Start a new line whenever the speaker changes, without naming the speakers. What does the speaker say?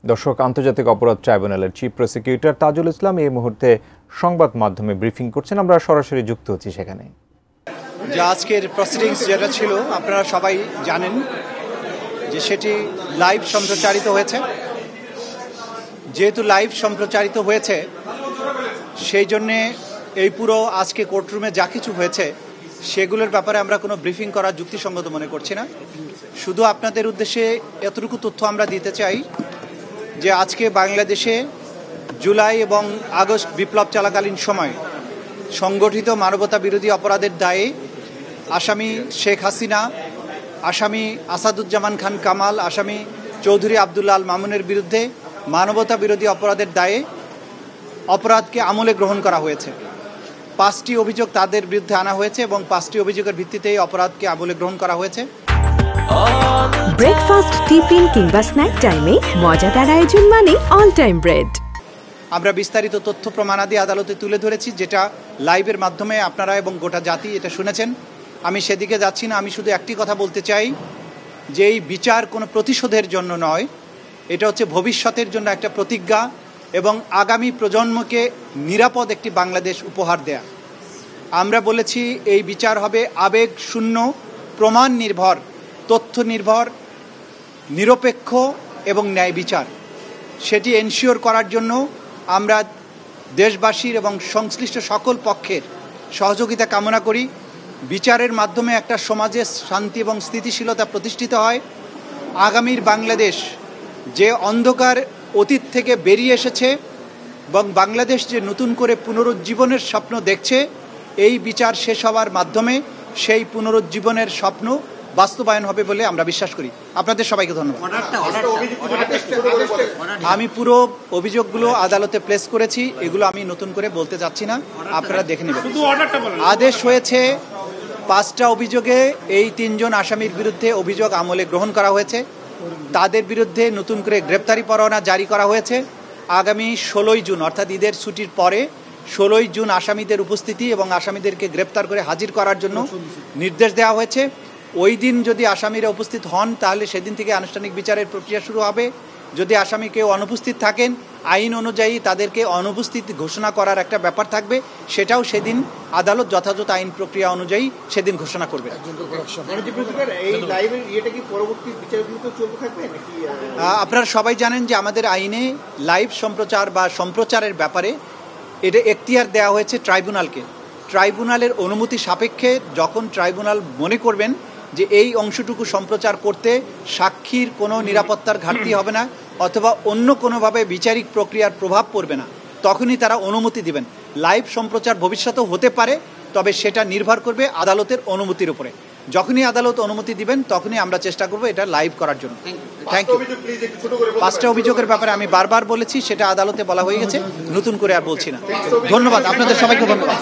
দর্শক, আন্তর্জাতিক অপরাধ ট্রাইব্যুনালের চিফ প্রসিকিউটর তাজুল ইসলাম এই মুহূর্তে সংবাদ মাধ্যমে ব্রিফিং করছেন। আমরা সরাসরি যুক্ত হচ্ছি সেখানে।
যে আজকের প্রসিডিংস যেটা ছিল আপনারা সবাই জানেন যে সেটি লাইভ সম্প্রচারিত হয়েছে। যেহেতু লাইভ সম্প্রচারিত হয়েছে সেই জন্যে এই পুরো আজকে কোর্টরুমে যা কিছু হয়েছে সেগুলোর ব্যাপারে আমরা কোনো ব্রিফিং করা যুক্তিসঙ্গত মনে করছি না। শুধু আপনাদের উদ্দেশ্যে এতটুকু তথ্য আমরা দিতে চাই যে আজকে বাংলাদেশে জুলাই এবং আগস্ট বিপ্লব চলাকালীন সময় সংগঠিত মানবতা বিরোধী অপরাধের দায়ে আসামি শেখ হাসিনা, আসামি আসাদুজ্জামান খান কামাল, আসামি চৌধুরী আবদুল্লাহ আল মামুনের বিরুদ্ধে মানবতা বিরোধী অপরাধের দায়ে অপরাধকে আমলে গ্রহণ করা হয়েছে। 5টি অভিযোগ তাদের বিরুদ্ধে আনা হয়েছে এবং 5টি অভিযোগের ভিত্তিতে এই অপরাধকে আমলে গ্রহণ করা হয়েছে।
ব্রেকফাস্ট, টিফিন কিংবা স্ন্যাক টাইমে মজাদার আয়োজন মানে অল টাইম ব্রেড।
আমরা বিস্তারিত তথ্য প্রমাণাদি আদালতে তুলে ধরেছি, যেটা লাইভের মাধ্যমে আপনারা এবং গোটা জাতি এটা শুনেছেন। আমি সেদিকে যাচ্ছি না। আমি শুধু একটি কথা বলতে চাই যে এই বিচার কোনো প্রতিশোধের জন্য নয়, এটা হচ্ছে ভবিষ্যতের জন্য একটা প্রতিজ্ঞা এবং আগামী প্রজন্মকে নিরাপদ একটি বাংলাদেশ উপহার দেয়া। আমরা বলেছি এই বিচার হবে আবেগ শূন্য, প্রমাণ নির্ভর, তথ্য নির্ভর, নিরপেক্ষ এবং ন্যায় বিচার। সেটি এনশিওর করার জন্য আমরা দেশবাসীর এবং সংশ্লিষ্ট সকল পক্ষের সহযোগিতা কামনা করি। বিচারের মাধ্যমে একটা সমাজে শান্তি এবং স্থিতিশীলতা প্রতিষ্ঠিত হয়। আগামীর বাংলাদেশ যে অন্ধকার অতীত থেকে বেরিয়ে এসেছে এবং বাংলাদেশ যে নতুন করে পুনরুজ্জীবনের স্বপ্ন দেখছে, এই বিচার শেষ হওয়ার মাধ্যমে সেই পুনরুজ্জীবনের স্বপ্ন বাস্তবায়ন হবে বলে আমরা বিশ্বাস করি। আপনাদের সবাইকে ধন্যবাদ। আমি পুরো অভিযোগগুলো আদালতে প্লেস করেছি, এগুলো আমি নতুন করে বলতে চাচ্ছি না, আপনারা দেখে নেবেন। আদেশ হয়েছে 5টা অভিযোগে এই 3 জন আসামির বিরুদ্ধে অভিযোগ আমলে গ্রহণ করা হয়েছে। তাদের বিরুদ্ধে নতুন করে গ্রেপ্তারি পরোয়ানা জারি করা হয়েছে। আগামী 16ই জুন অর্থাৎ ঈদের ছুটির পরে 16ই জুন আসামিদের উপস্থিতি এবং আসামিদেরকে গ্রেপ্তার করে হাজির করার জন্য নির্দেশ দেওয়া হয়েছে। ওই দিন যদি আসামিরা উপস্থিত হন তাহলে সেদিন থেকে আনুষ্ঠানিক বিচারের প্রক্রিয়া শুরু হবে। যদি আসামি কেউ অনুপস্থিত থাকেন, আইন অনুযায়ী তাদেরকে অনুপস্থিত ঘোষণা করার একটা ব্যাপার থাকবে, সেটাও সেদিন আদালত যথাযথ আইন প্রক্রিয়া অনুযায়ী সেদিন ঘোষণা করবে। আপনারা সবাই জানেন যে আমাদের আইনে লাইভ সম্প্রচার বা সম্প্রচারের ব্যাপারে এটা এখতিয়ার দেওয়া হয়েছে ট্রাইব্যুনালকে। ট্রাইব্যুনালের অনুমতি সাপেক্ষে যখন ট্রাইব্যুনাল মনে করবেন যে এই অংশটুকু সম্প্রচার করতে সাক্ষীর কোনো নিরাপত্তার ঘাটতি হবে না অথবা অন্য কোনোভাবে বিচারিক প্রক্রিয়ার প্রভাব পড়বে না, তখনই তারা অনুমতি দিবেন। লাইভ সম্প্রচার ভবিষ্যতেও হতে পারে, তবে সেটা নির্ভর করবে আদালতের অনুমতির উপরে। যখনই আদালত অনুমতি দিবেন তখনই আমরা চেষ্টা করব এটা লাইভ করার জন্য। Thank you. 5টা অভিযোগের ব্যাপারে আমি বারবার বলেছি, সেটা আদালতে বলা হয়ে গেছে, নতুন করে আর বলছি না। ধন্যবাদ আপনাদের সবাইকে। ধন্যবাদ।